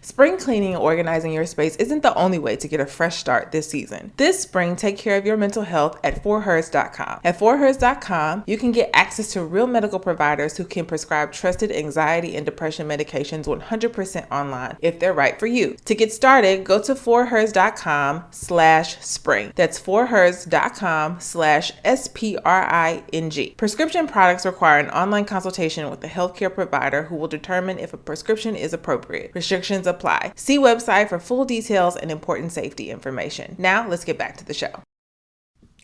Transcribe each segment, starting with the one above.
Spring cleaning and organizing your space isn't the only way to get a fresh start this season. This spring, take care of your mental health at forhers.com. At forhers.com, you can get access to real medical providers who can prescribe trusted anxiety and depression medications 100% online if they're right for you. To get started, go to forhers.com/spring. That's forhers.com/SPRING. Prescription products require an online consultation with a healthcare provider who will determine if a prescription is appropriate. Restrictions apply. See website for full details and important safety information. Now, let's get back to the show.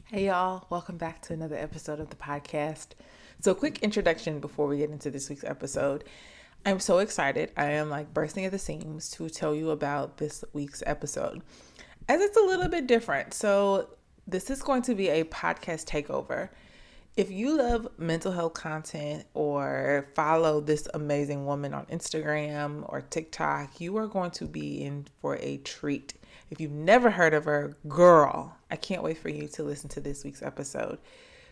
Hey y'all, welcome back to another episode of the podcast. So, quick introduction before we get into this week's episode. I'm so excited. I am bursting at the seams to tell you about this week's episode, as it's a little bit different. So, this is going to be a podcast takeover. If you love mental health content or follow this amazing woman on Instagram or TikTok, you are going to be in for a treat. If you've never heard of her, girl, I can't wait for you to listen to this week's episode.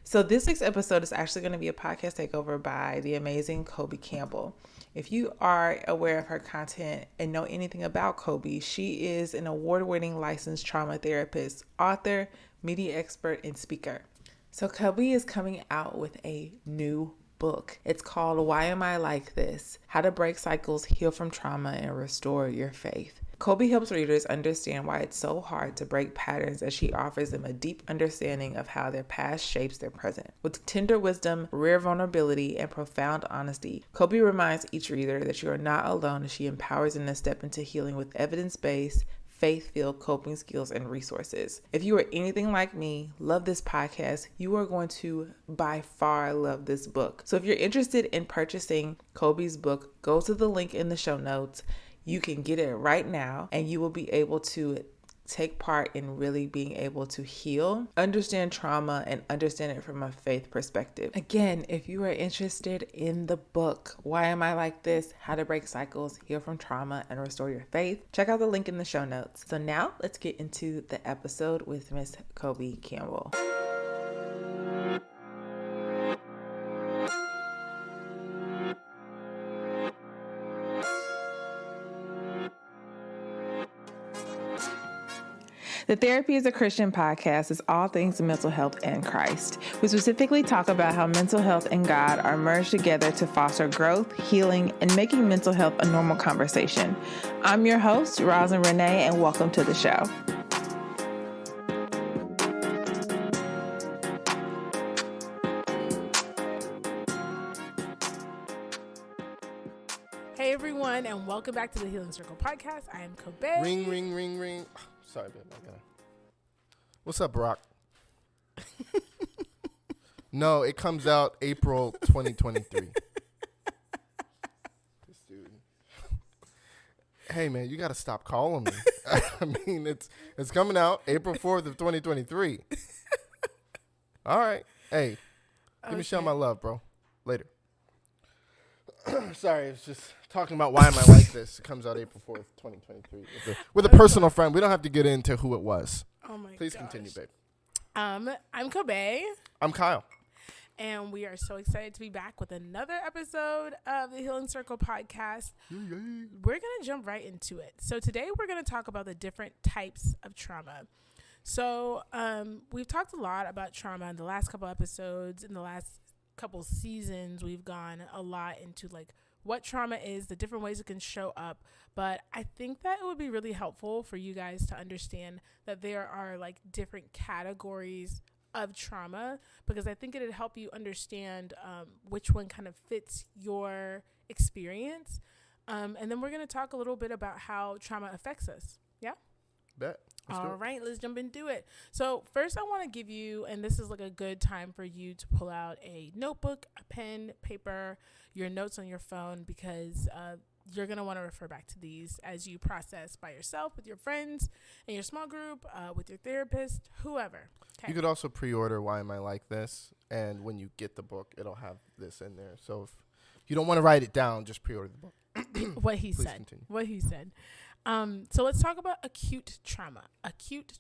So this week's episode is actually going to be a podcast takeover by the amazing Kobe Campbell. If you are aware of her content and know anything about Kobe, she is an award-winning licensed trauma therapist, author, media expert, and speaker. So Kobe is coming out with a new book. It's called Why Am I Like This? How to Break Cycles, Heal from Trauma, and Restore Your Faith. Kobe helps readers understand why it's so hard to break patterns as she offers them a deep understanding of how their past shapes their present. With tender wisdom, rare vulnerability, and profound honesty, Kobe reminds each reader that you are not alone as she empowers them to step into healing with evidence-based, faith-filled coping skills and resources. If you are anything like me, love this podcast, you are going to by far love this book. So if you're interested in purchasing Kobe's book, go to the link in the show notes. You can get it right now and you will be able to take part in really being able to heal, understand trauma, and understand it from a faith perspective. Again, if you are interested in the book, Why Am I Like This? How to Break Cycles, Heal from Trauma, and Restore Your Faith, check out the link in the show notes. So now let's get into the episode with Miss Kobe Campbell. The Therapy is a Christian podcast is all things mental health and Christ. We specifically talk about how mental health and God are merged together to foster growth, healing, and making mental health a normal conversation. I'm your host, Rosin Renee, and welcome to the show. Hey everyone, and welcome back to the Healing Circle podcast. I am Campbell. Ring, ring, ring, ring. Sorry, babe. What's up, Barack? No, it comes out April 2023. This dude. Hey, man, you got to stop calling me. I mean, it's coming out April 4th of 2023. All right. Hey, give Michelle my love, bro. Later. Sorry, it's just talking about Why Am I Like This. It comes out April 4th, 2023. With a personal friend. We don't have to get into who it was. Oh my Please gosh. continue, babe. I'm Kobe. I'm Kyle. And we are so excited to be back with another episode of the Healing Circle podcast. We're going to jump right into it. So today we're going to talk about the different types of trauma. So we've talked a lot about trauma in the last couple episodes. In the last couple seasons, we've gone a lot into what trauma is, the different ways it can show up. But I think that it would be really helpful for you guys to understand that there are different categories of trauma, because I think it'd help you understand which one kind of fits your experience. And then we're going to talk a little bit about how trauma affects us. Yeah? Bet. All right, let's jump into it. So first I want to give you, and this is a good time for you to pull out a notebook, a pen, paper, your notes on your phone, because you're going to want to refer back to these as you process by yourself, with your friends, in your small group, with your therapist, whoever. Okay. You could also pre-order Why Am I Like This? And when you get the book, it'll have this in there. So if you don't want to write it down, just pre-order the book. What he said. So let's talk about acute trauma. Acute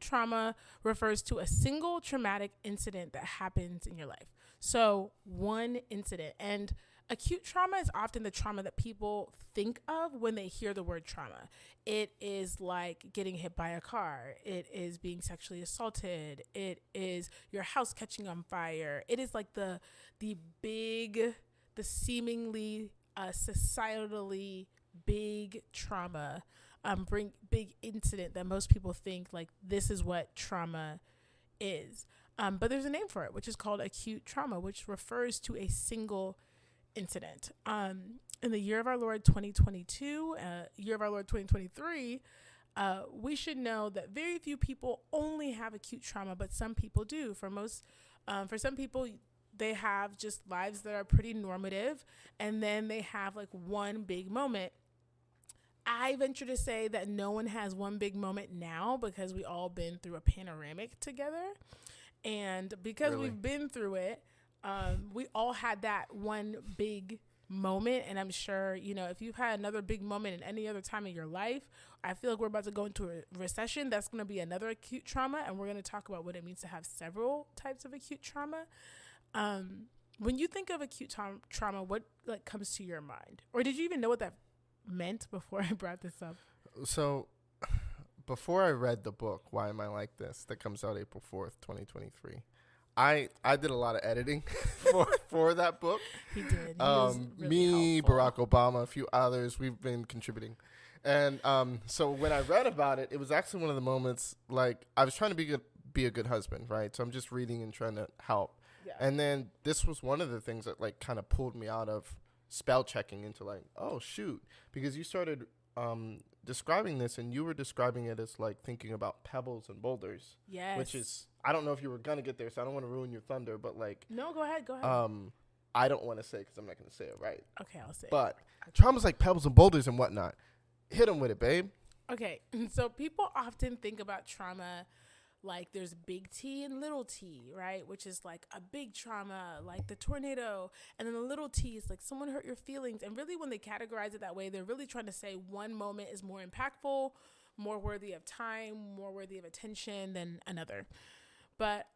trauma refers to a single traumatic incident that happens in your life. So one incident. And Acute trauma is often the trauma that people think of when they hear the word trauma. It is like getting hit by a car. It is being sexually assaulted. It is your house catching on fire. It is like the seemingly societally big trauma, big incident that most people think like this is what trauma is. But there's a name for it, which is called acute trauma, which refers to a single incident. In the year of our Lord 2022, year of our Lord 2023, we should know that very few people only have acute trauma, but some people do. For some people, they have just lives that are pretty normative, and then they have like one big moment. I venture to say that no one has one big moment now because we all been through a panoramic together. And because we've been through it, we all had that one big moment. And I'm sure, if you've had another big moment in any other time in your life, I feel like we're about to go into a recession. That's going to be another acute trauma. And we're going to talk about what it means to have several types of acute trauma. When you think of acute trauma, what comes to your mind? Or did you even know what that meant before I brought this up? So before I read the book, Why Am I Like This, that comes out April 4th, 2023, I did a lot of editing for that book. He did. Me, helpful. Barack Obama, a few others, we've been contributing. And so when I read about it, it was actually one of the moments, like, I was trying to be a good husband, right? So I'm just reading and trying to help. Yeah. And then this was one of the things that, like, kind of pulled me out of spell checking into, like, oh, shoot. Because you started describing this, and you were describing it as, like, thinking about pebbles and boulders. Yes. Which is, I don't know if you were going to get there, so I don't want to ruin your thunder, but, like. No, go ahead. I don't want to say it because I'm not going to say it right. Okay, I'll say it. But trauma's like pebbles and boulders and whatnot. Hit them with it, babe. Okay, so people often think about trauma like there's big T and little t, right? Which is like a big trauma, like the tornado. And then the little t is like someone hurt your feelings. And really when they categorize it that way, they're really trying to say one moment is more impactful, more worthy of time, more worthy of attention than another. But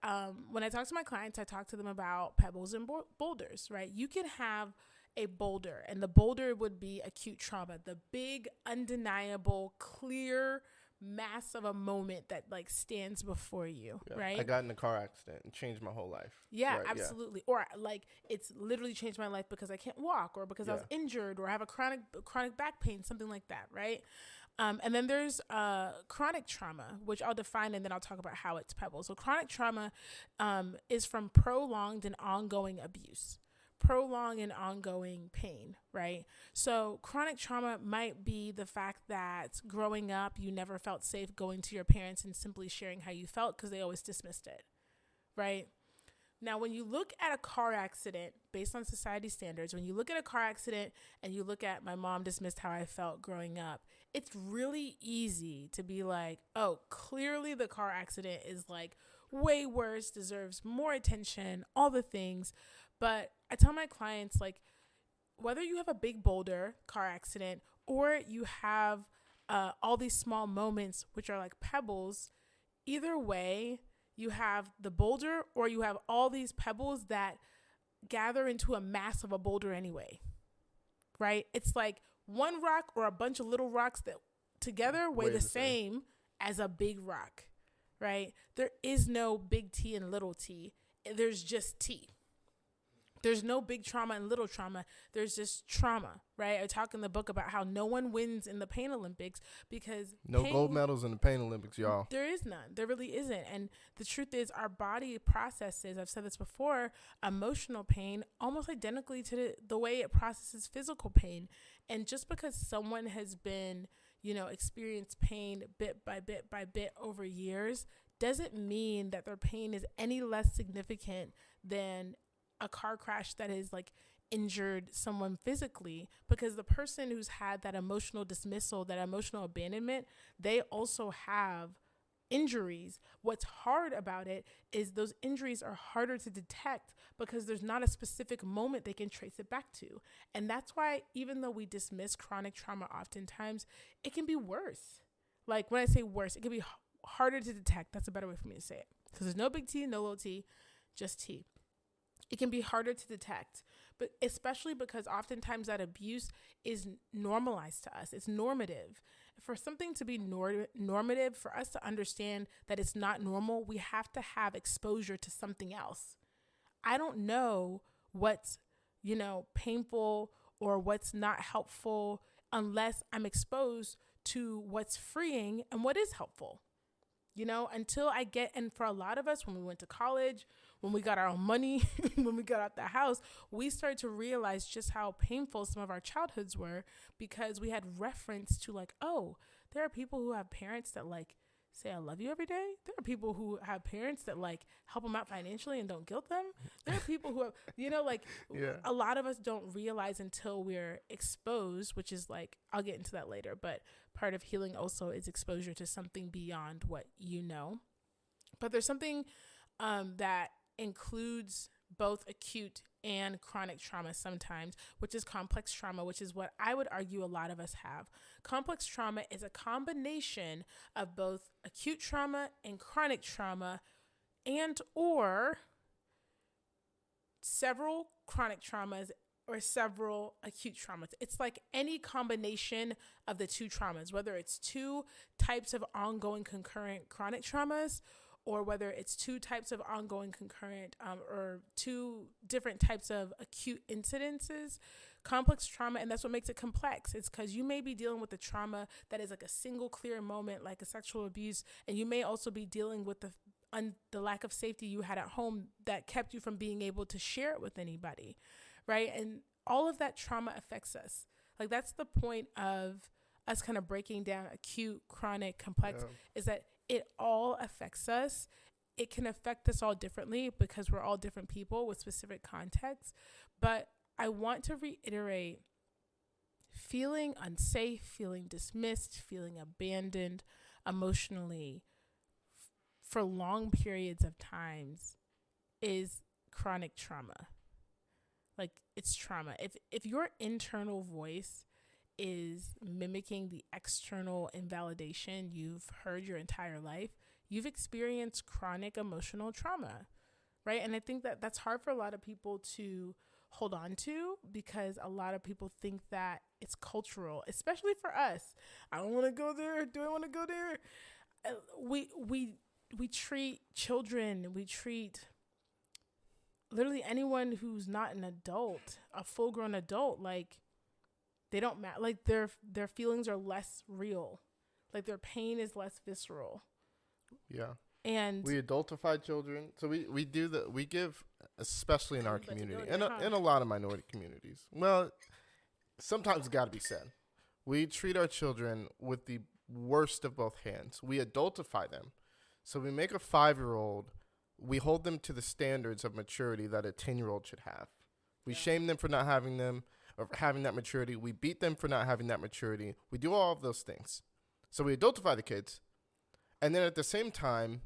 when I talk to my clients, I talk to them about pebbles and boulders, right? You can have a boulder, and the boulder would be acute trauma, the big, undeniable, clear mass of a moment that like stands before you, right? I got in a car accident and changed my whole life. Yeah, right, absolutely. Yeah. Or like it's literally changed my life because I can't walk, or because I was injured, or I have a chronic back pain, something like that, right? And then there's chronic trauma, which I'll define, and then I'll talk about how it's pebbles. So chronic trauma is from prolonged and ongoing abuse, prolonged and ongoing pain, right? So chronic trauma might be the fact that growing up, you never felt safe going to your parents and simply sharing how you felt because they always dismissed it, right? Now, when you look at a car accident, based on society standards, when you look at a car accident and you look at my mom dismissed how I felt growing up, it's really easy to be like, oh, clearly the car accident is like way worse, deserves more attention, all the things. But I tell my clients, like, whether you have a big boulder car accident or you have all these small moments, which are like pebbles, either way, you have the boulder or you have all these pebbles that gather into a mass of a boulder anyway, right? It's like one rock or a bunch of little rocks that together weigh the same as a big rock, right? There is no big T and little t. There's just T. There's no big trauma and little trauma. There's just trauma, right? I talk in the book about how no one wins in the Pain Olympics because no gold medals in the Pain Olympics, y'all. There is none. There really isn't. And the truth is our body processes, I've said this before, emotional pain almost identically to the way it processes physical pain. And just because someone has been, experienced pain bit by bit over years doesn't mean that their pain is any less significant than a car crash that has like injured someone physically, because the person who's had that emotional dismissal, that emotional abandonment, they also have injuries. What's hard about it is those injuries are harder to detect because there's not a specific moment they can trace it back to. And that's why even though we dismiss chronic trauma oftentimes, it can be worse. Like when I say worse, it can be harder to detect. That's a better way for me to say it. Because there's no big T, no little t, just T. It can be harder to detect but especially because oftentimes that abuse is normalized to us. It's normative. For something to be normative, for us to understand that it's not normal, we have to have exposure to something else. I don't know what's, painful or what's not helpful unless I'm exposed to what's freeing and what is helpful. Until I get, and for a lot of us, when we went to college, when we got our own money, when we got out the house, we started to realize just how painful some of our childhoods were, because we had reference to there are people who have parents that say I love you every day. There are people who have parents that help them out financially and don't guilt them. There are people who have, a lot of us don't realize until we're exposed, which is I'll get into that later, but part of healing also is exposure to something beyond what you know. But there's something that includes both acute and chronic trauma sometimes, which is complex trauma, which is what I would argue a lot of us have. Complex trauma is a combination of both acute trauma and chronic trauma, and or several chronic traumas or several acute traumas. It's like any combination of the two traumas, whether it's two types of ongoing concurrent chronic traumas, or whether it's two types of ongoing concurrent or two different types of acute incidences. Complex trauma, and that's what makes it complex. It's because you may be dealing with the trauma that is a single clear moment, like a sexual abuse, and you may also be dealing with the lack of safety you had at home that kept you from being able to share it with anybody, right? And all of that trauma affects us. That's the point of us kind of breaking down acute, chronic, complex, is that it all affects us. It can affect us all differently because we're all different people with specific contexts. But I want to reiterate, feeling unsafe, feeling dismissed, feeling abandoned emotionally for long periods of times is chronic trauma. It's trauma. If your internal voice is mimicking the external invalidation you've heard your entire life, you've experienced chronic emotional trauma, right? And I think that that's hard for a lot of people to hold on to, because a lot of people think that it's cultural, especially for us. I don't want to go there. Do I want to go there? We treat children, we treat literally anyone who's not an adult, a full-grown adult, they don't matter. Their feelings are less real. Their pain is less visceral. Yeah. And we adultify children. So we do that. We give, especially in our community, and in a lot of minority communities. Well, sometimes it's got to be said. We treat our children with the worst of both hands. We adultify them. So we make a 5-year-old, we hold them to the standards of maturity that a 10-year-old should have. We shame them for not having them, or having that maturity. We beat them for not having that maturity. We do all of those things. So we adultify the kids. And then at the same time,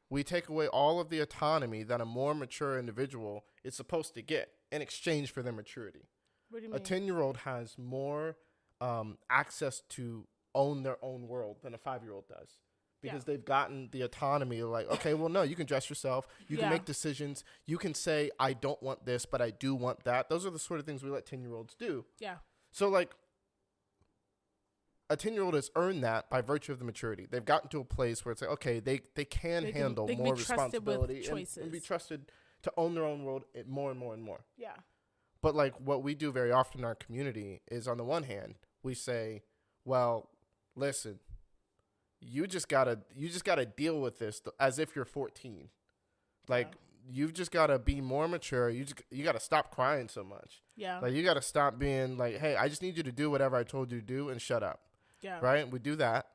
we take away all of the autonomy that a more mature individual is supposed to get in exchange for their maturity. What do you mean? A 10-year-old has more access to own their own world than a 5-year-old does. Because they've gotten the autonomy of okay, well, no, you can dress yourself. You can make decisions. You can say, I don't want this, but I do want that. Those are the sort of things we let 10-year-olds do. Yeah. So, a 10-year-old has earned that by virtue of the maturity. They've gotten to a place where it's okay, they can handle more responsibility and be trusted to own their own world more and more and more. Yeah. But, what we do very often in our community is, on the one hand, we say, well, listen, you just gotta deal with this as if you're 14. You've just gotta be more mature. You gotta stop crying so much. Yeah. You gotta stop being hey, I just need you to do whatever I told you to do and shut up. Yeah. Right? We do that.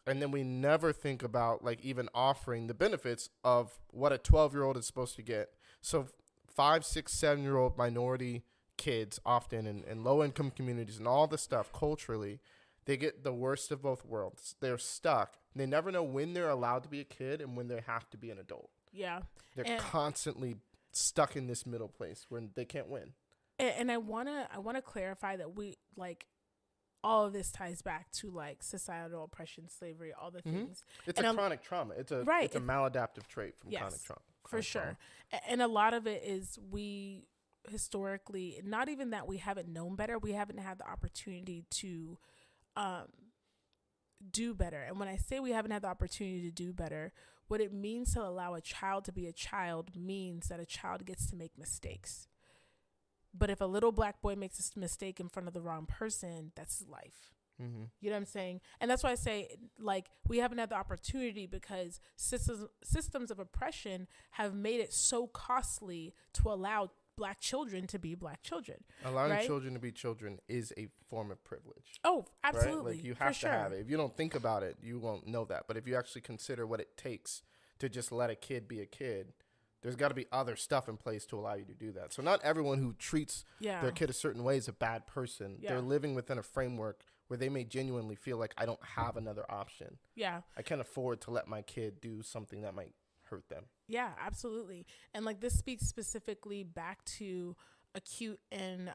And then we never think about even offering the benefits of what a 12-year-old is supposed to get. So 5, 6, 7-year-old minority kids, often in low-income communities and all this stuff culturally, they get the worst of both worlds. They're stuck. They never know when they're allowed to be a kid and when they have to be an adult. Yeah. They're constantly stuck in this middle place where they can't win. And I wanna clarify that we all of this ties back to societal oppression, slavery, all the things. It's a chronic trauma. It's a maladaptive trait from chronic trauma. For sure. And a lot of it is we historically, not even that we haven't known better, we haven't had the opportunity to do better. And when I say we haven't had the opportunity to do better, what it means to allow a child to be a child means that a child gets to make mistakes. But if a little black boy makes a mistake in front of the wrong person, that's his life. Mm-hmm. You know what I'm saying? And that's why I say, like, we haven't had the opportunity because systems of oppression have made it so costly to allow black children to be black children. Allowing children to be children is a form of privilege. Oh, absolutely. Right? Like, you have to have it. If you don't think about it, you won't know that. But if you actually consider what it takes to just let a kid be a kid, there's got to be other stuff in place to allow you to do that. So not everyone who treats their kid a certain way is a bad person. Yeah. They're living within a framework where they may genuinely feel like, I don't have another option. Yeah. I can't afford to let my kid do something that might hurt them. Yeah, absolutely. And like, this speaks specifically back to acute and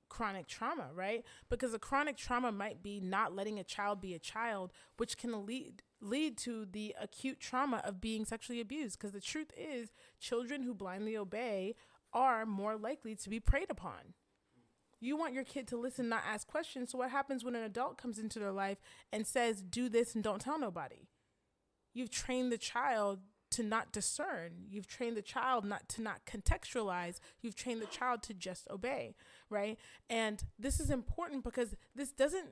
chronic trauma, right? Because a chronic trauma might be not letting a child be a child, which can lead to the acute trauma of being sexually abused. Because the truth is, children who blindly obey are more likely to be preyed upon. You want your kid to listen, not ask questions. So what happens when an adult comes into their life and says, do this and don't tell nobody? You've trained the child to not discern. You've trained the child not contextualize. You've trained the child to just obey, right? And this is important because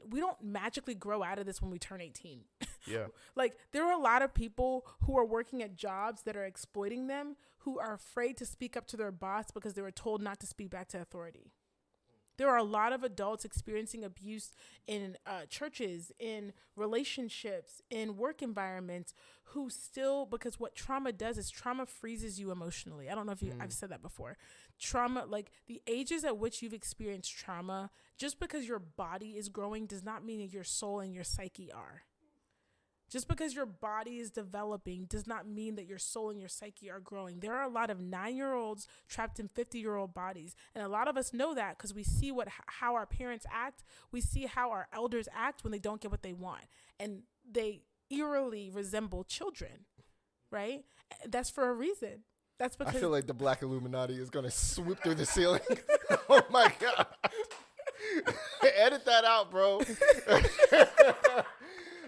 we don't magically grow out of this when we turn 18. Yeah. Like, there are a lot of people who are working at jobs that are exploiting them, who are afraid to speak up to their boss because they were told not to speak back to authority. There are a lot of adults experiencing abuse in churches, in relationships, in work environments, who still, because what trauma does is trauma freezes you emotionally. I don't know if I've said that before. Trauma, like the ages at which you've experienced trauma, just because your body is growing does not mean that your soul and your psyche are. Just because your body is developing does not mean that your soul and your psyche are growing. There are a lot of 9-year-olds trapped in 50-year-old bodies. And a lot of us know that because we see how our parents act. We see how our elders act when they don't get what they want. And they eerily resemble children, right? That's for a reason. That's because I feel like the Black Illuminati is going to swoop through the ceiling. Oh, my God. Edit that out, bro.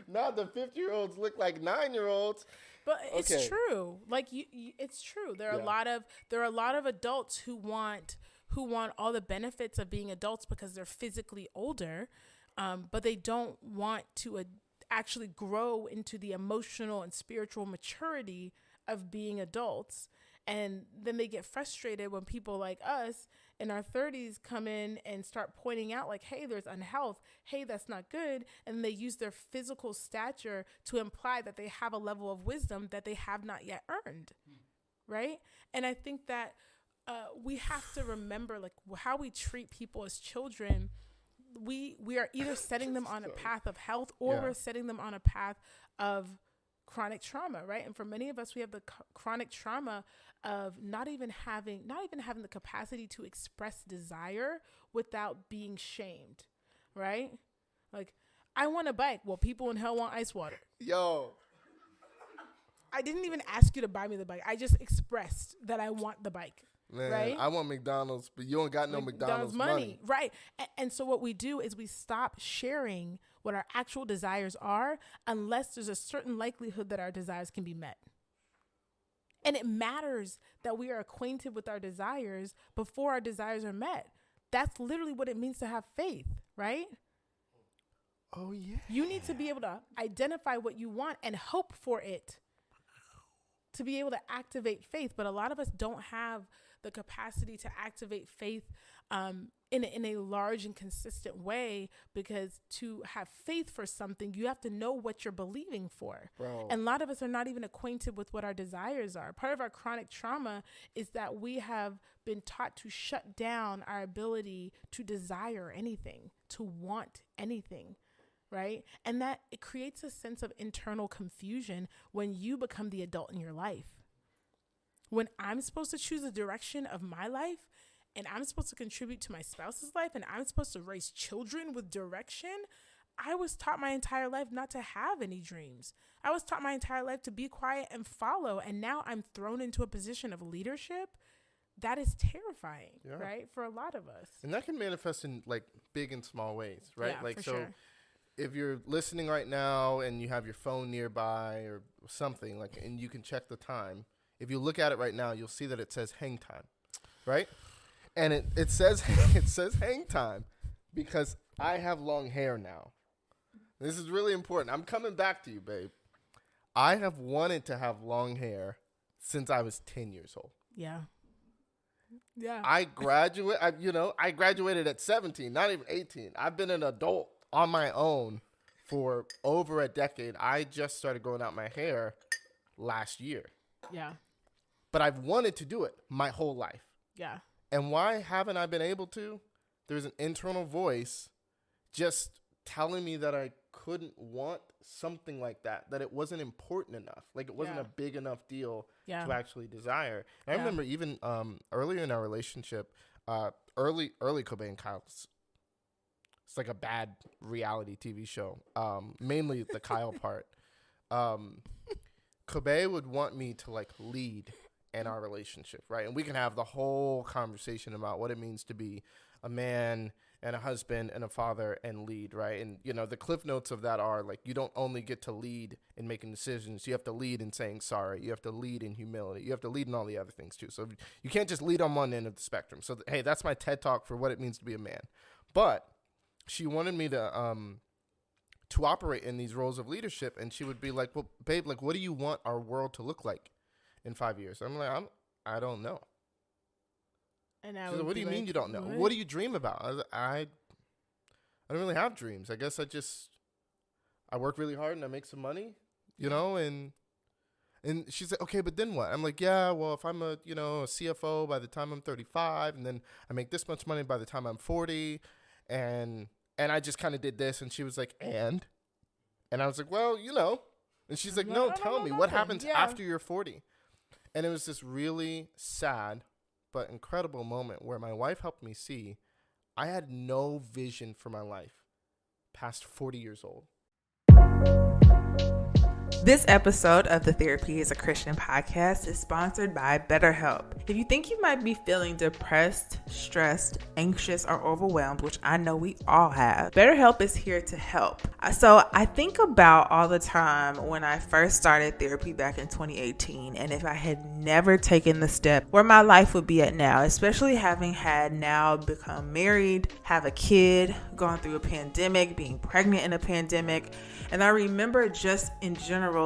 Now the 50-year-olds look like 9-year-olds. But it's true. Like it's true. There are a lot of adults who want all the benefits of being adults because they're physically older, but they don't want to actually grow into the emotional and spiritual maturity of being adults. And then they get frustrated when people like us in our 30s come in and start pointing out like, hey, there's unhealth. Hey, that's not good. And they use their physical stature to imply that they have a level of wisdom that they have not yet earned. Right. And I think that we have to remember like how we treat people as children. We are either setting them on a path of health or we're setting them on a path of chronic trauma, right? And for many of us, we have the chronic trauma of not even having the capacity to express desire without being shamed, right? Like, I want a bike. Well, people in hell want ice water. Yo. I didn't even ask you to buy me the bike. I just expressed that I want the bike. Man, right? I want McDonald's, but you don't got no McDonald's money. Right. And so what we do is we stop sharing what our actual desires are unless there's a certain likelihood that our desires can be met. And it matters that we are acquainted with our desires before our desires are met. That's literally what it means to have faith, right? Oh, yeah. You need to be able to identify what you want and hope for it to be able to activate faith. But a lot of us don't have the capacity to activate faith in a large and consistent way, because to have faith for something, you have to know what you're believing for. Bro. And a lot of us are not even acquainted with what our desires are. Part of our chronic trauma is that we have been taught to shut down our ability to desire anything, to want anything. Right? And that it creates a sense of internal confusion when you become the adult in your life. When I'm supposed to choose the direction of my life and I'm supposed to contribute to my spouse's life and I'm supposed to raise children with direction, I was taught my entire life not to have any dreams. I was taught my entire life to be quiet and follow. And now I'm thrown into a position of leadership that is terrifying, right? For a lot of us. And that can manifest in like big and small ways, right? Yeah, like, for so sure. if you're listening right now and you have your phone nearby or something like, and you can check the time, if you look at it right now, you'll see that it says hang time, right? And it says hang time because I have long hair now. This is really important. I'm coming back to you, babe. I have wanted to have long hair since I was 10 years old. Yeah. Yeah. I graduated at 17, not even 18. I've been an adult on my own for over a decade. I just started growing out my hair last year. Yeah. But I've wanted to do it my whole life. Yeah. And why haven't I been able to? There's an internal voice just telling me that I couldn't want something like that it wasn't important enough. Like it wasn't a big enough deal to actually desire. And I remember even earlier in our relationship, early Cobain and Kyle, it's like a bad reality TV show, mainly the Kyle part. Cobain would want me to like lead in our relationship, right? And we can have the whole conversation about what it means to be a man and a husband and a father and lead, right? And, you know, the cliff notes of that are like, you don't only get to lead in making decisions. You have to lead in saying sorry. You have to lead in humility. You have to lead in all the other things too. So you can't just lead on one end of the spectrum. So, hey, that's my TED Talk for what it means to be a man. But she wanted me to operate in these roles of leadership. And she would be like, well, babe, like, what do you want our world to look like in 5 years? I'm like, I don't know. And I what do you mean you don't know? What do you dream about? I don't really have dreams. I guess I work really hard and I make some money, you know, and she's like, okay, but then what? I'm like, yeah, well, if I'm a CFO by the time I'm 35 and then I make this much money by the time I'm 40 and I just kind of did this. And she was like, and I was like, well, you know, and she's like, no, tell me what happens after you're 40. And it was this really sad but incredible moment where my wife helped me see I had no vision for my life past 40 years old. This episode of the Therapy is a Christian podcast is sponsored by BetterHelp. If you think you might be feeling depressed, stressed, anxious, or overwhelmed, which I know we all have, BetterHelp is here to help. So I think about all the time when I first started therapy back in 2018, and if I had never taken the step, where my life would be at now, especially having had now become married, have a kid, gone through a pandemic, being pregnant in a pandemic. And I remember just in general,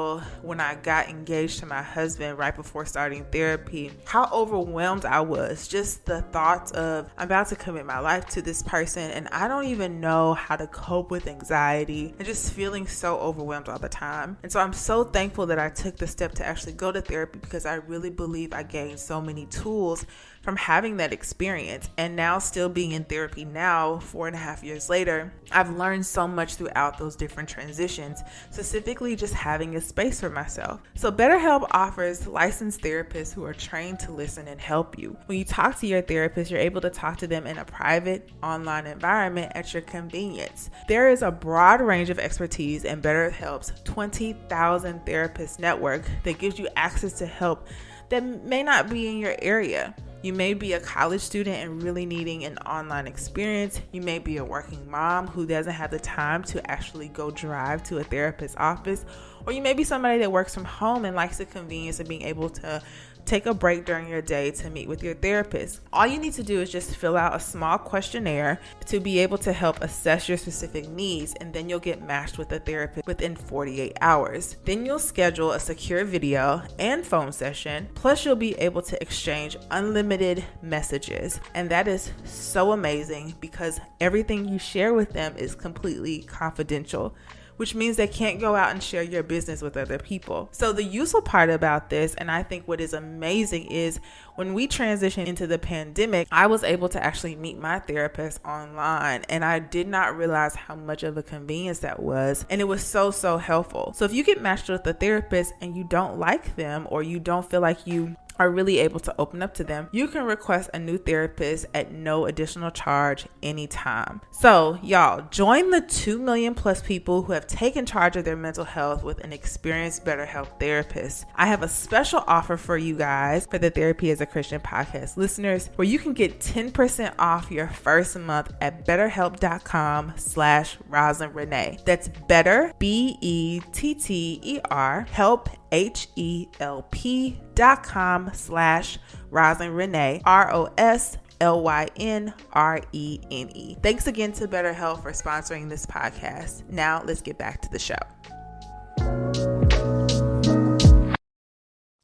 when I got engaged to my husband right before starting therapy, how overwhelmed I was. Just the thought of, I'm about to commit my life to this person and I don't even know how to cope with anxiety and just feeling so overwhelmed all the time. And so I'm so thankful that I took the step to actually go to therapy, because I really believe I gained so many tools from having that experience. And now still being in therapy now, 4.5 years later, I've learned so much throughout those different transitions, specifically just having a space for myself. So BetterHelp offers licensed therapists who are trained to listen and help you. When you talk to your therapist, you're able to talk to them in a private online environment at your convenience. There is a broad range of expertise in BetterHelp's 20,000 therapist network that gives you access to help that may not be in your area. You may be a college student and really needing an online experience. You may be a working mom who doesn't have the time to actually go drive to a therapist's office. Or you may be somebody that works from home and likes the convenience of being able to take a break during your day to meet with your therapist. All you need to do is just fill out a small questionnaire to be able to help assess your specific needs, and then you'll get matched with a therapist within 48 hours. Then you'll schedule a secure video and phone session, plus you'll be able to exchange unlimited messages. And that is so amazing because everything you share with them is completely confidential, which means they can't go out and share your business with other people. So the useful part about this, and I think what is amazing, is when we transitioned into the pandemic, I was able to actually meet my therapist online, and I did not realize how much of a convenience that was. And it was so helpful. So if you get matched with a therapist and you don't like them, or you don't feel like you are really able to open up to them, you can request a new therapist at no additional charge anytime. So y'all, join the 2 million plus people who have taken charge of their mental health with an experienced BetterHelp therapist. I have a special offer for you guys for the Therapy as a Christian podcast listeners, where you can get 10% off your first month at betterhelp.com/RosalindRenee. That's better, BETTER, help, HELP.com/RosalindRenee, RosalynRene. Thanks again to BetterHelp for sponsoring this podcast. Now let's get back to the show.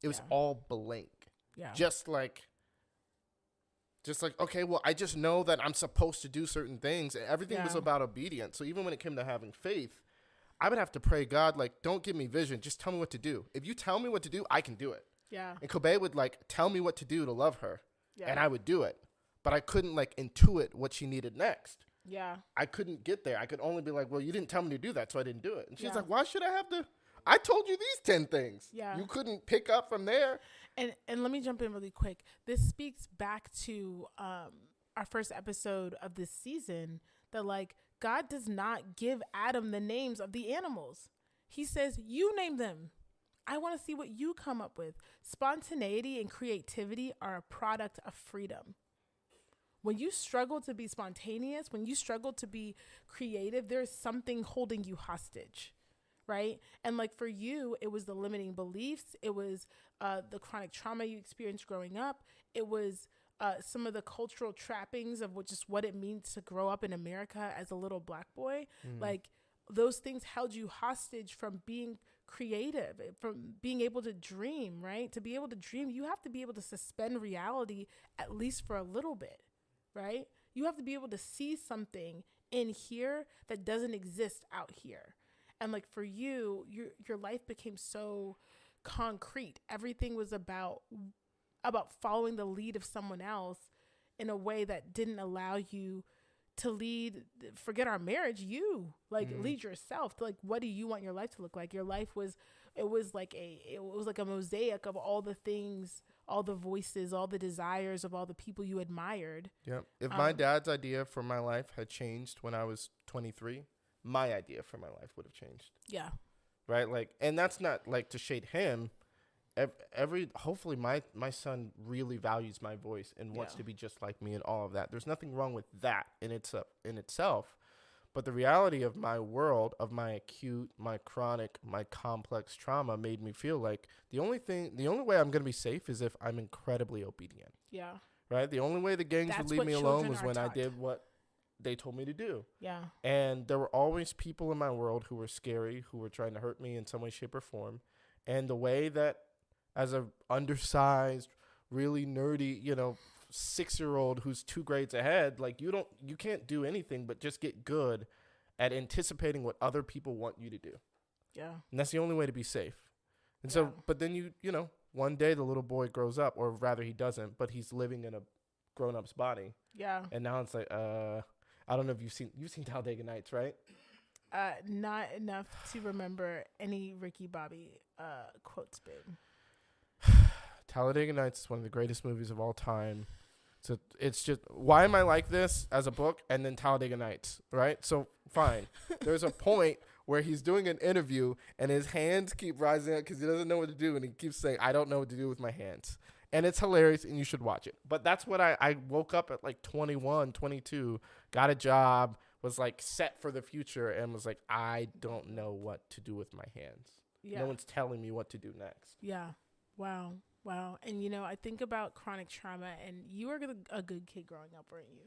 It was all blank. Yeah. Just like, okay, well, I just know that I'm supposed to do certain things. And everything was about obedience. So even when it came to having faith, I would have to pray, God, like, don't give me vision. Just tell me what to do. If you tell me what to do, I can do it. Yeah. And Kobe would, like, tell me what to do to love her. Yeah. And I would do it. But I couldn't, like, intuit what she needed next. Yeah. I couldn't get there. I could only be like, well, you didn't tell me to do that, so I didn't do it. And she's Yeah. like, why should I have to? I told you these 10 things. Yeah. You couldn't pick up from there. And let me jump in really quick. This speaks back to our first episode of this season, that like God does not give Adam the names of the animals. He says, you name them. I want to see what you come up with. Spontaneity and creativity are a product of freedom. When you struggle to be spontaneous, when you struggle to be creative, there's something holding you hostage. Right. And like for you, it was the limiting beliefs. It was the chronic trauma you experienced growing up. It was some of the cultural trappings of what it means to grow up in America as a little Black boy. Like those things held you hostage from being creative, from being able to dream. Right. To be able to dream, you have to be able to suspend reality, at least for a little bit. Right. You have to be able to see something in here that doesn't exist out here. And like for you, your life became so concrete. Everything was about following the lead of someone else in a way that didn't allow you to lead. Forget our marriage. You lead yourself to like, what do you want your life to look like? Your life was like a mosaic of all the things, all the voices, all the desires of all the people you admired. Yeah. If my dad's idea for my life had changed when I was 23, my idea for my life would have changed. Yeah. Right. Like, and that's not like to shade him. Hopefully my son really values my voice and wants to be just like me and all of that. There's nothing wrong with that in itself. But the reality of my world, of my acute, my chronic, my complex trauma made me feel like the only way I'm going to be safe is if I'm incredibly obedient. Yeah. Right. The only way the gangs would leave me alone was when I did what they told me to do. Yeah. And there were always people in my world who were scary, who were trying to hurt me in some way, shape, or form. And the way that, as a undersized, really nerdy, 6-year-old who's 2 grades ahead, like you can't do anything but just get good at anticipating what other people want you to do. Yeah. And that's the only way to be safe. And so, but then you one day the little boy grows up, or rather he doesn't, but he's living in a grown-up's body. Yeah. And now it's like, I don't know if you've seen Talladega Nights, right? Not enough to remember any Ricky Bobby quotes, babe. Talladega Nights is one of the greatest movies of all time. So it's just, why am I like this as a book and then Talladega Nights, right? So fine. There's a point where he's doing an interview and his hands keep rising up because he doesn't know what to do. And he keeps saying, I don't know what to do with my hands. And it's hilarious and you should watch it. But that's what I woke up at like 21, 22, got a job, was like set for the future and was like, I don't know what to do with my hands. Yeah. No one's telling me what to do next. Yeah. Wow. And, I think about chronic trauma, and you were a good kid growing up, weren't you?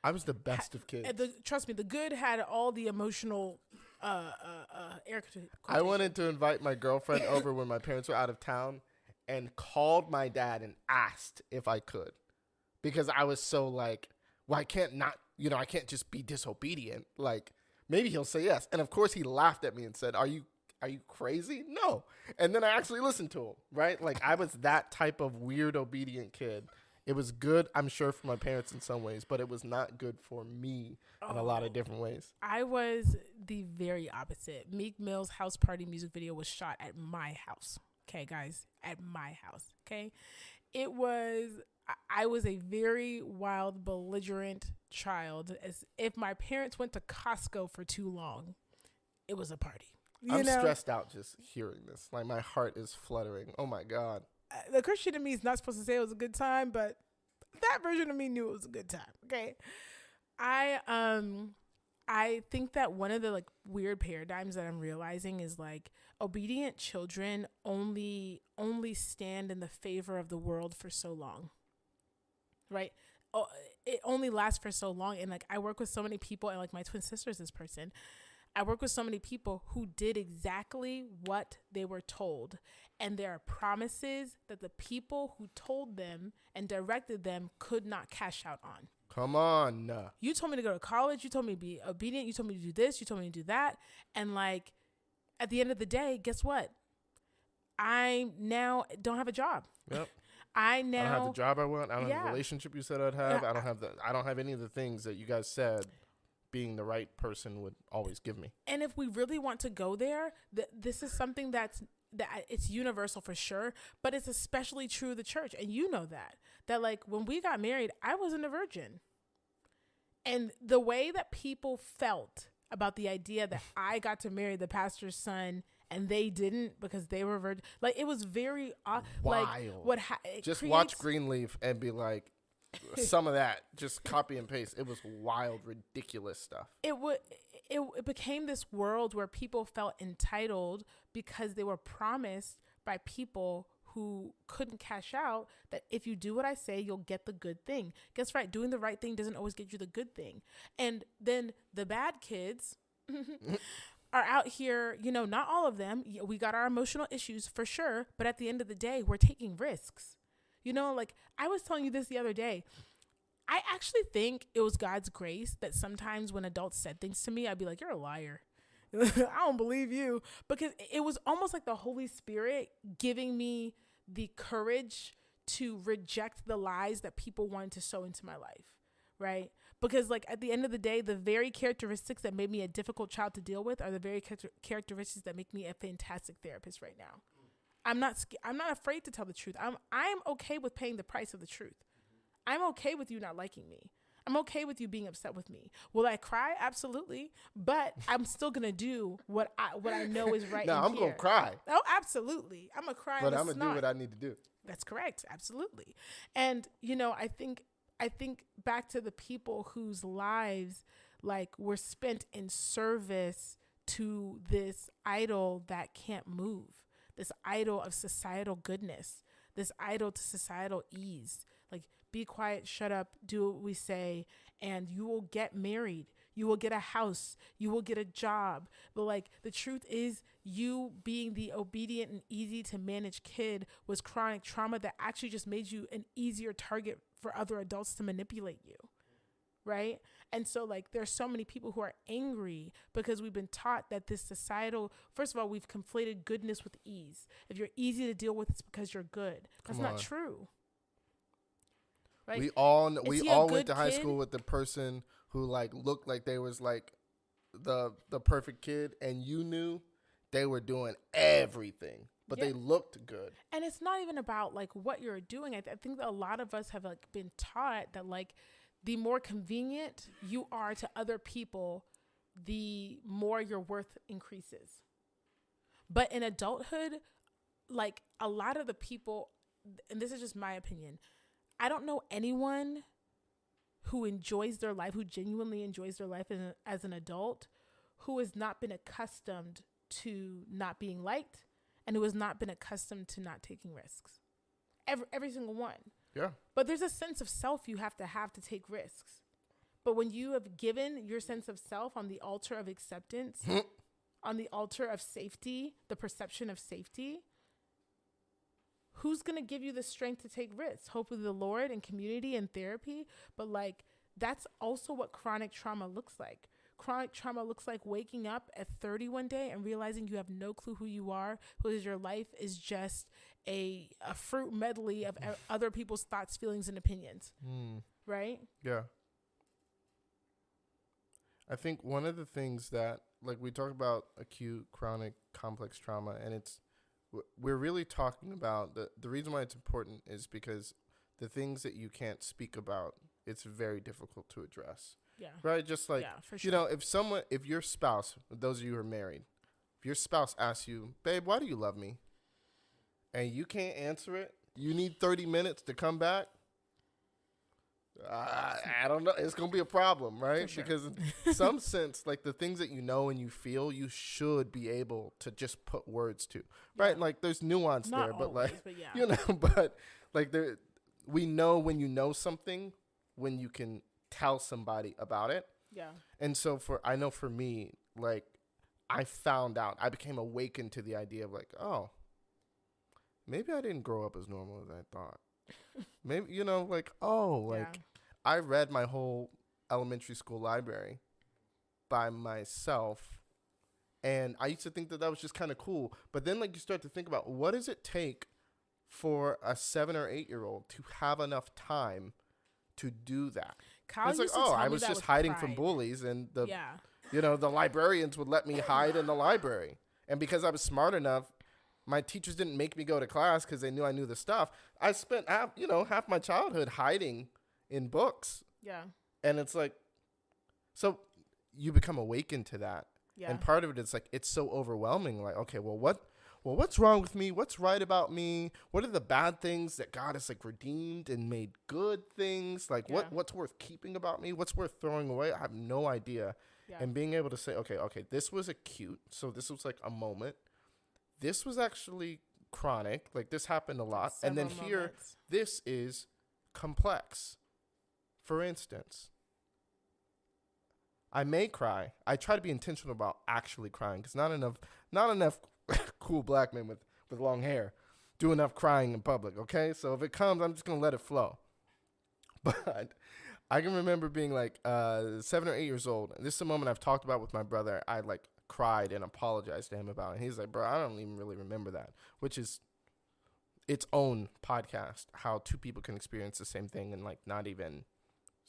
I was the best of kids. Trust me, the good had all the emotional air. I wanted to invite my girlfriend over when my parents were out of town and called my dad and asked if I could, because I was so like, well, I can't just be disobedient. Like, maybe he'll say yes. And of course he laughed at me and said, Are you crazy? No. And then I actually listened to him, right? Like, I was that type of weird, obedient kid. It was good, I'm sure, for my parents in some ways, but it was not good for me in a lot of different ways. I was the very opposite. Meek Mill's House Party music video was shot at my house. Okay, guys, at my house. Okay. I was a very wild, belligerent child. As if my parents went to Costco for too long, it was a party. I'm stressed out just hearing this. Like, my heart is fluttering. Oh my God. The Christian in me is not supposed to say it was a good time, but that version of me knew it was a good time. Okay. I think that one of the like weird paradigms that I'm realizing is like obedient children only stand in the favor of the world for so long. Right? Oh, it only lasts for so long. And like I work with so many people, and like my twin sister is this person. I work with so many people who did exactly what they were told. And there are promises that the people who told them and directed them could not cash out on. Come on. You told me to go to college. You told me to be obedient. You told me to do this. You told me to do that. And like, at the end of the day, guess what? I now don't have a job. Yep. I don't have the job I want. I don't have the relationship you said I'd have. Yeah. I don't have any of the things that you guys said being the right person would always give me. And if we really want to go there, this is something that it's universal for sure, but it's especially true of the church. And you know that like when we got married, I wasn't a virgin. And the way that people felt about the idea that I got to marry the pastor's son and they didn't because they were virgin, like it was very wild. Like just watch Greenleaf and be like, some of that, just copy and paste. It was wild, ridiculous stuff. It became this world where people felt entitled because they were promised by people who couldn't cash out that if you do what I say, you'll get the good thing. Guess what? Doing the right thing doesn't always get you the good thing. And then the bad kids are out here, not all of them. We got our emotional issues for sure. But at the end of the day, we're taking risks. Like I was telling you this the other day. I actually think it was God's grace that sometimes when adults said things to me, I'd be like, you're a liar. I don't believe you. Because it was almost like the Holy Spirit giving me the courage to reject the lies that people wanted to sow into my life. Right? Because like at the end of the day, the very characteristics that made me a difficult child to deal with are the very characteristics that make me a fantastic therapist right now. I'm not afraid to tell the truth. I'm okay with paying the price of the truth. I'm okay with you not liking me. I'm okay with you being upset with me. Will I cry? Absolutely. But I'm still going to do what I know is right. No, I'm going to cry. Oh, absolutely. I'm going to cry. But I'm going to do what I need to do. That's correct. Absolutely. And, I think back to the people whose lives like were spent in service to this idol that can't move, this idol of societal goodness, this idol to societal ease. Like, be quiet, shut up, do what we say, and you will get married. You will get a house. You will get a job. But like the truth is, you being the obedient and easy to manage kid was chronic trauma that actually just made you an easier target for other adults to manipulate you. Right? And so like there's so many people who are angry because we've been taught that this societal, first of all, we've conflated goodness with ease. If you're easy to deal with, it's because you're good. That's not true. Right? We all went to high school with the person who like looked like they was like the perfect kid, and you knew they were doing everything, but they looked good. And it's not even about like what you're doing. I think that a lot of us have like been taught that like the more convenient you are to other people, the more your worth increases. But in adulthood, like a lot of the people, and this is just my opinion, I don't know anyone who enjoys their life, who genuinely enjoys their life as an adult, who has not been accustomed to not being liked and who has not been accustomed to not taking risks. Every single one. Yeah. But there's a sense of self you have to take risks. But when you have given your sense of self on the altar of acceptance, on the altar of safety, the perception of safety, who's going to give you the strength to take risks? Hopefully the Lord and community and therapy. But like, that's also what chronic trauma looks like. Chronic trauma looks like waking up at 30 one day and realizing you have no clue who you are, because your life is just a fruit medley of other people's thoughts, feelings, and opinions. Right? Yeah. I think one of the things that, like, we talk about acute, chronic, complex trauma, and it's we're really talking about the reason why it's important is because the things that you can't speak about, it's very difficult to address. Yeah. Right? Just like, for sure. if your spouse, those of you who are married, if your spouse asks you, babe, why do you love me? And you can't answer it, you need 30 minutes to come back. I don't know. It's going to be a problem, right? Sure. Because in some sense, like the things that you know and you feel, you should be able to just put words to, right? Yeah. Like there's nuance Not there, but always, like, but yeah. but like we know when you know something, when you can tell somebody about it. Yeah. And so I know for me, like I found out, I became awakened to the idea of like, oh, maybe I didn't grow up as normal as I thought. Maybe, I read my whole elementary school library by myself. And I used to think that was just kind of cool. But then like you start to think about, what does it take for a 7 or 8 year old to have enough time to do that? Kyle it's like, used to tell I me was that just with hiding pride. from bullies, and the Yeah. the librarians would let me hide in the library. And because I was smart enough, my teachers didn't make me go to class because they knew I knew the stuff. I spent half my childhood hiding in books. Yeah. And it's like, so you become awakened to that. Yeah. And part of it is like, it's so overwhelming. Like, okay, what's wrong with me? What's right about me? What are the bad things that God has like redeemed and made good things? Like what's worth keeping about me? What's worth throwing away? I have no idea. Yeah. And being able to say, okay, this was acute. So this was like a moment. This was actually chronic. Like this happened a lot. And then here, this is complex. For instance, I may cry. I try to be intentional about actually crying because not enough cool black men with long hair do enough crying in public, okay? So if it comes, I'm just going to let it flow. But I can remember being like 7 or 8 years old. And this is a moment I've talked about with my brother. I like cried and apologized to him about it. And he's like, bro, I don't even really remember that, which is its own podcast, how two people can experience the same thing and like not even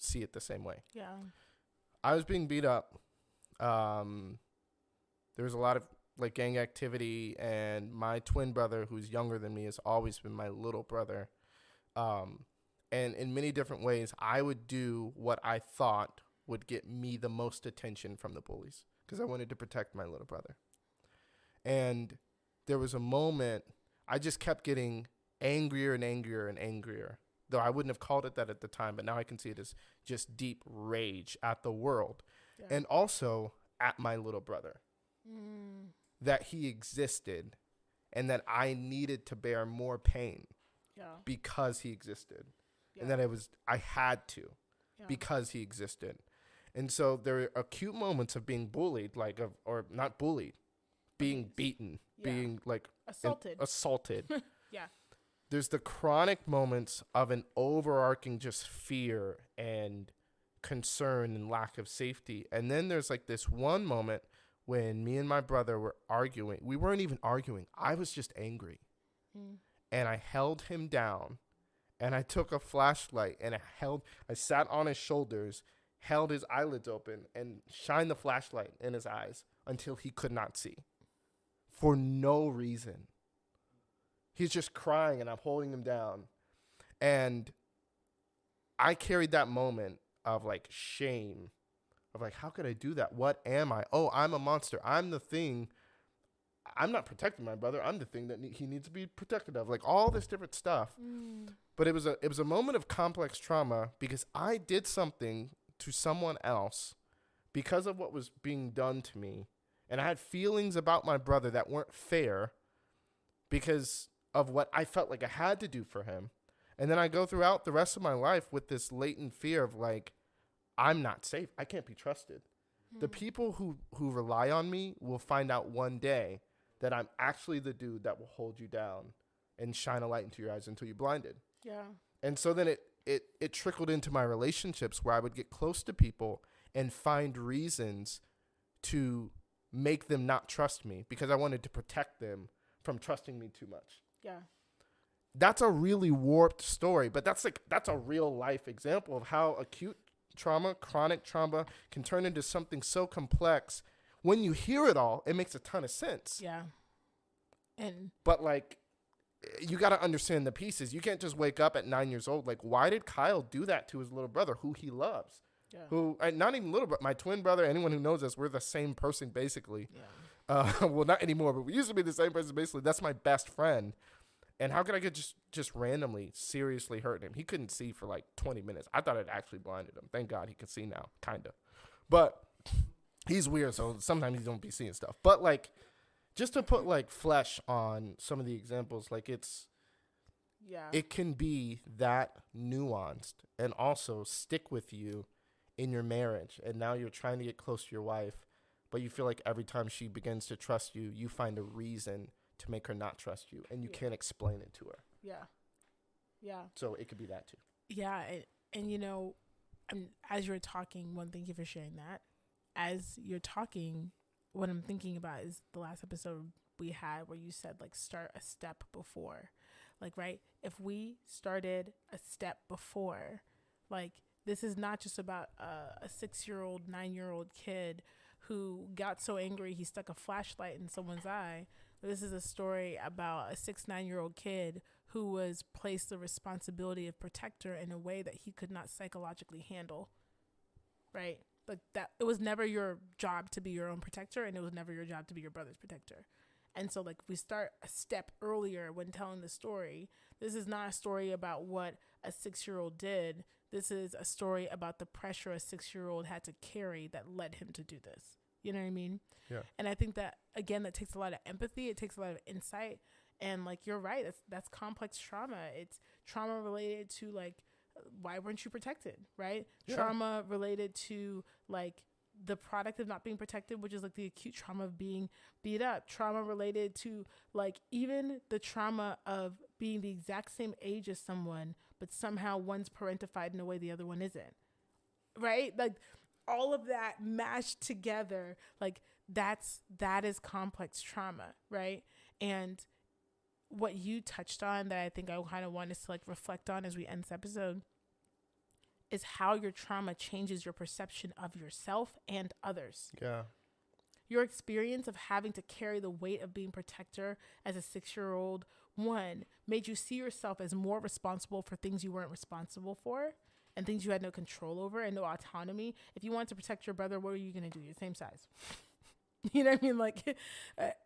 see it the same way. Yeah. I was being beat up. There was a lot of like gang activity, and my twin brother, who's younger than me, has always been my little brother. And in many different ways, I would do what I thought would get me the most attention from the bullies because I wanted to protect my little brother. And there was a moment I just kept getting angrier and angrier and angrier, though I wouldn't have called it that at the time, but now I can see it as just deep rage at the world and also at my little brother, that he existed and that I needed to bear more pain because he existed and that I had to because he existed. And so there are acute moments of being bullied, or not bullied, being beaten, being like assaulted. Yeah. There's the chronic moments of an overarching just fear and concern and lack of safety. And then there's like this one moment when me and my brother were arguing. We weren't even arguing. I was just angry. And I held him down and I took a flashlight and I sat on his shoulders, held his eyelids open and shined the flashlight in his eyes until he could not see for no reason. He's just crying and I'm holding him down. And I carried that moment of like shame of like, how could I do that? What am I? Oh, I'm a monster. I'm the thing. I'm not protecting my brother. I'm the thing that he needs to be protected of. Like all this different stuff. But it was a moment of complex trauma because I did something to someone else because of what was being done to me. And I had feelings about my brother that weren't fair because of what I felt like I had to do for him. And then I go throughout the rest of my life with this latent fear of like, I'm not safe. I can't be trusted. The people who rely on me will find out one day that I'm actually the dude that will hold you down and shine a light into your eyes until you're blinded. Yeah. And so then it trickled into my relationships where I would get close to people and find reasons to make them not trust me because I wanted to protect them from trusting me too much. Yeah. That's a really warped story, but that's a real life example of how acute trauma, chronic trauma can turn into something so complex. When you hear it all, it makes a ton of sense. Yeah. But like, you got to understand the pieces. You can't just wake up at 9 years old. Like, why did Kyle do that to his little brother, who he loves? Yeah. Who, not even little, but my twin brother, anyone who knows us, we're the same person basically. Yeah. Well, not anymore, but we used to be the same person basically. That's my best friend. And how could I get just randomly seriously hurt him? He couldn't see for like 20 minutes. I thought it actually blinded him. Thank God he can see now, kind of. But he's weird, so sometimes he don't be seeing stuff. But like, just to put like flesh on some of the examples, like it can be that nuanced and also stick with you in your marriage. And now you're trying to get close to your wife, but you feel like every time she begins to trust you, you find a reason to make her not trust you, and you can't explain it to her. Yeah. Yeah. So it could be that too. Yeah. And you know, as you're talking, thank you for sharing that. As you're talking, what I'm thinking about is the last episode we had where you said like start a step before. Like, right? If we started a step before, like, this is not just about a 6-year-old, 9-year-old kid who got so angry he stuck a flashlight in someone's eye. This is a story about a 6-9-year-old kid who was placed the responsibility of protector in a way that he could not psychologically handle, right? Like that, it was never your job to be your own protector, and it was never your job to be your brother's protector. And so like we start a step earlier when telling the story. This is not a story about what a 6-year-old did. This is a story about the pressure a 6-year-old had to carry that led him to do this. You know what I mean? Yeah. And I think that, again, that takes a lot of empathy. It takes a lot of insight. And like, you're right. That's complex trauma. It's trauma related to like, why weren't you protected? Right. Yeah. Trauma related to like the product of not being protected, which is like the acute trauma of being beat up. Trauma related to like even the trauma of being the exact same age as someone, but somehow one's parentified in a way the other one isn't. Right. Like, all of that mashed together, like that is complex trauma, right? And what you touched on that I think I kind of want us to like reflect on as we end this episode is how your trauma changes your perception of yourself and others. Yeah. Your experience of having to carry the weight of being protector as a 6-year-old, made you see yourself as more responsible for things you weren't responsible for, and things you had no control over and no autonomy. If you wanted to protect your brother, what are you going to do? You're the same size. You know what I mean? Like,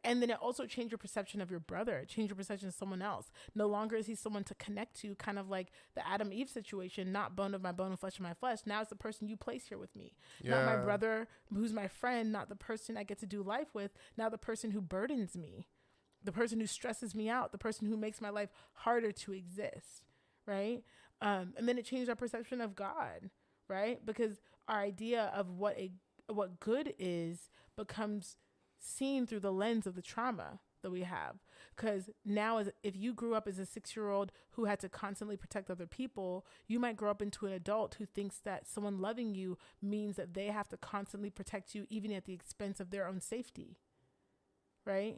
and then it also changed your perception of your brother. It changed your perception of someone else. No longer is he someone to connect to, kind of like the Adam Eve situation, not bone of my bone and flesh of my flesh. Now it's the person you place here with me. Yeah. Not my brother, who's my friend, not the person I get to do life with. Now the person who burdens me, the person who stresses me out, the person who makes my life harder to exist. Right. And then it changed our perception of God, right? Because our idea of what good is becomes seen through the lens of the trauma that we have. Because now, if you grew up as a 6-year-old who had to constantly protect other people, you might grow up into an adult who thinks that someone loving you means that they have to constantly protect you, even at the expense of their own safety, right?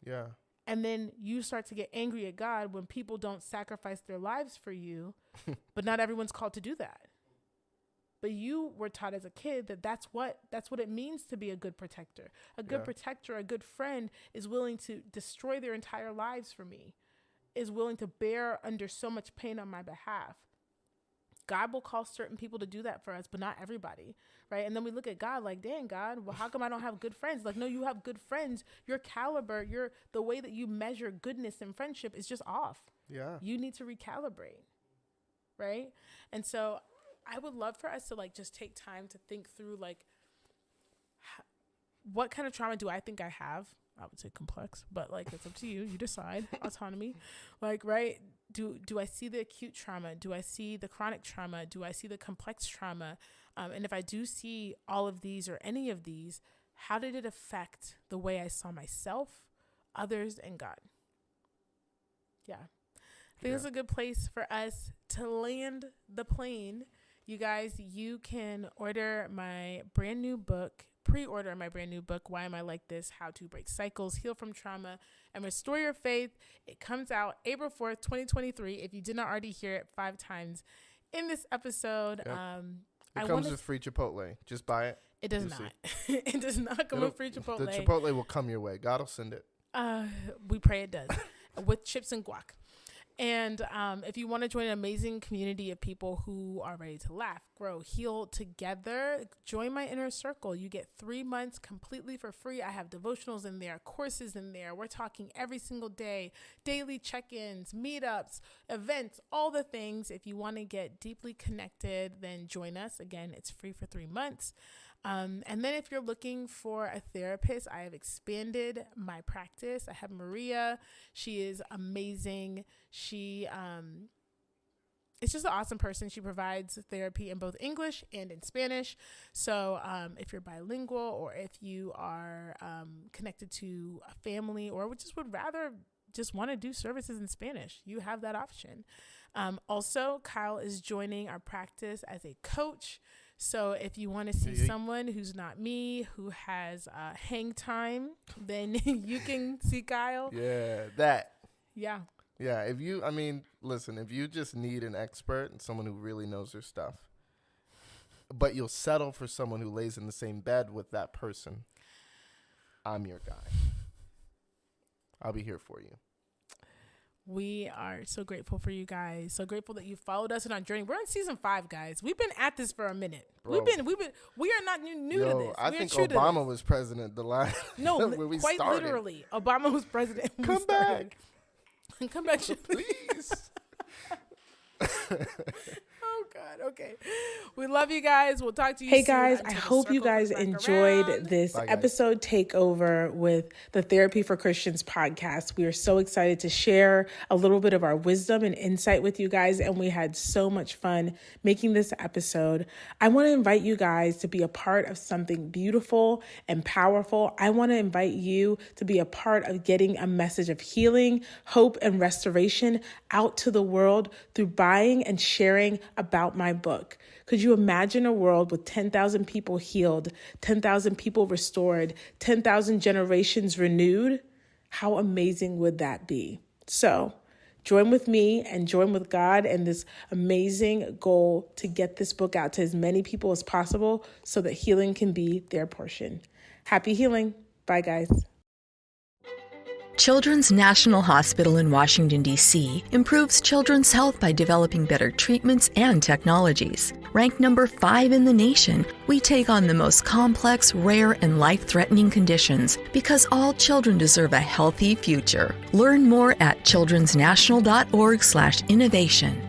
Yeah. And then you start to get angry at God when people don't sacrifice their lives for you, but not everyone's called to do that. But you were taught as a kid that that's what it means to be a good protector. A good protector, a good friend is willing to destroy their entire lives for me, is willing to bear under so much pain on my behalf. God will call certain people to do that for us, but not everybody, right? And then we look at God like, dang, God, well, how come I don't have good friends? Like, no, you have good friends. Your caliber, the way that you measure goodness and friendship is just off. Yeah. You need to recalibrate, right? And so I would love for us to like just take time to think through like what kind of trauma do I think I have? I would say complex, but like it's up to you. You decide. Autonomy. Like, right? Do I see the acute trauma? Do I see the chronic trauma? Do I see the complex trauma? And if I do see all of these or any of these, how did it affect the way I saw myself, others, and God? Yeah. I think it's a good place for us to land the plane. You guys, you can order my brand new book, pre-order my brand new book, Why Am I Like This? How to Break Cycles, Heal from Trauma, and Restore Your Faith. It comes out April 4th, 2023. If you did not already hear it 5 times in this episode. Yep. It comes with free Chipotle. Just buy it. It does not. It does not come with free Chipotle. The Chipotle will come your way. God will send it. We pray it does, with chips and guac. And if you want to join an amazing community of people who are ready to laugh, grow, heal together, join my inner circle. You get 3 months completely for free. I have devotionals in there, courses in there. We're talking every single day, daily check-ins, meetups, events, all the things. If you want to get deeply connected, then join us. Again, it's free for 3 months. And then if you're looking for a therapist, I have expanded my practice. I have Maria. She is amazing. She is just an awesome person. She provides therapy in both English and in Spanish. So if you're bilingual, or if you are connected to a family, or would rather just want to do services in Spanish, you have that option. Also, Kyle is joining our practice as a coach. So if you want to see someone who's not me, who has hang time, then you can see Kyle. Yeah, that. Yeah. Yeah, if you just need an expert and someone who really knows their stuff, but you'll settle for someone who lays in the same bed with that person, I'm your guy. I'll be here for you. We are so grateful for you guys. So grateful that you followed us in our journey. We're in season 5, guys. We've been at this for a minute. Bro. We are not new to this. I think Obama was president the last. No, when we quite started. Literally, Obama was president. Come back, come back, please. Oh God. Okay. We love you guys. We'll talk to you soon. Hey guys, I hope you guys enjoyed this episode takeover with the Therapy for Christians podcast. We are so excited to share a little bit of our wisdom and insight with you guys, and we had so much fun making this episode. I want to invite you guys to be a part of something beautiful and powerful. I want to invite you to be a part of getting a message of healing, hope, and restoration out to the world through buying and sharing about my book. Could you imagine a world with 10,000 people healed, 10,000 people restored, 10,000 generations renewed? How amazing would that be? So join with me and join with God in this amazing goal to get this book out to as many people as possible so that healing can be their portion. Happy healing. Bye, guys. Children's National Hospital in Washington, D.C. improves children's health by developing better treatments and technologies. Ranked number 5 in the nation, we take on the most complex, rare, and life-threatening conditions because all children deserve a healthy future. Learn more at childrensnational.org/innovation.